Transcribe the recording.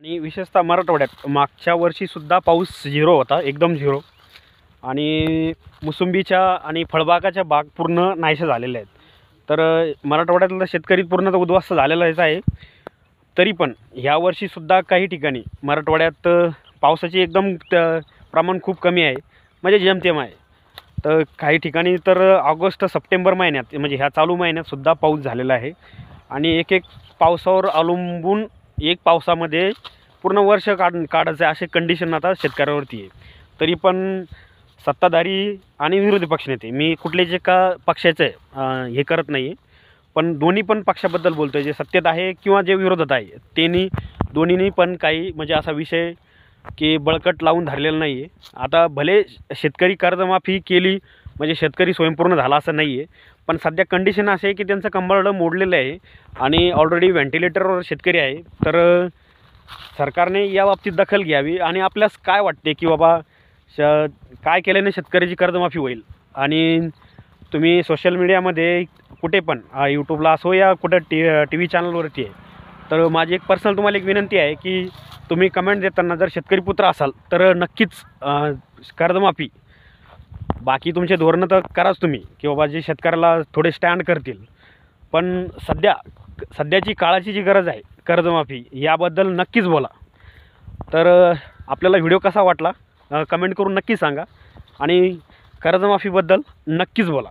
आणि विशेषतः मराठवाड्यात मागच्या वर्षीसुद्धा पाऊस झिरो होता, एकदम झिरो. आणि मोसंबीच्या आणि फळबागाच्या बाग पूर्ण नाहीशा झालेल्या आहेत. तर मराठवाड्यातला शेतकरी पूर्ण उद्ध्वस्त झालेलाच आहे. तरी पण ह्या वर्षीसुद्धा काही ठिकाणी मराठवाड्यात पावसाची एकदम प्रमाण खूप कमी आहे, म्हणजे जेमतेम आहे. तर काही ठिकाणी तर ऑगस्ट सप्टेंबर महिन्यात म्हणजे ह्या चालू महिन्यातसुद्धा पाऊस झालेला आहे. आणि एक पावसावर अवलंबून एक पावसामध्ये पूर्ण वर्ष काढायचं असे कंडिशन आता शेतकऱ्यावरती आहे. तरी पण सत्ताधारी आणि विरोधी पक्षनेते, मी कुठलेच एका पक्षाचं हे करत नाही आहे, पण दोन्ही पण पक्षाबद्दल बोलतो आहे. जे सत्तेत आहे किंवा जे विरोधात आहे दोन्हीनी पण काही म्हणजे असा विषय की बळकट लावून धरलेला नाही आहे. आता भले शेतकरी कर्जमाफी केली म्हणजे शेतकरी स्वयंपूर्ण झाला असं नाही आहे, पण सध्या कंडिशन असे आहे की त्यांचं कंबरडं मोडलेलं आहे आणि ऑलरेडी व्हेंटिलेटरवर शेतकरी आहे. तर सरकारने या बाबतीत दखल घ्यावी. आणि आपल्यास काय वाटते की बाबा काय केल्याने शेतकऱ्याची कर्जमाफी होईल. आणि तुम्ही सोशल मीडियामध्ये कुठे पण यूट्यूबला असो या कुठं टी व्ही चॅनलवरती आहे, तर माझी एक पर्सनल तुम्हाला एक विनंती आहे की तुम्ही कमेंट देताना जर शेतकरी पुत्र असाल तर नक्कीच कर्जमाफी, बाकी तुमचे धोरणं तर कराच तुम्ही की बाबा जे शेतकऱ्याला थोडे स्टँड करतील. पण सध्याची काळाची जी गरज आहे कर्जमाफी याबद्दल नक्कीच बोला. तर आपल्याला व्हिडिओ कसा वाटला कमेंट करून नक्की सांगा आणि कर्जमाफीबद्दल नक्कीच बोला.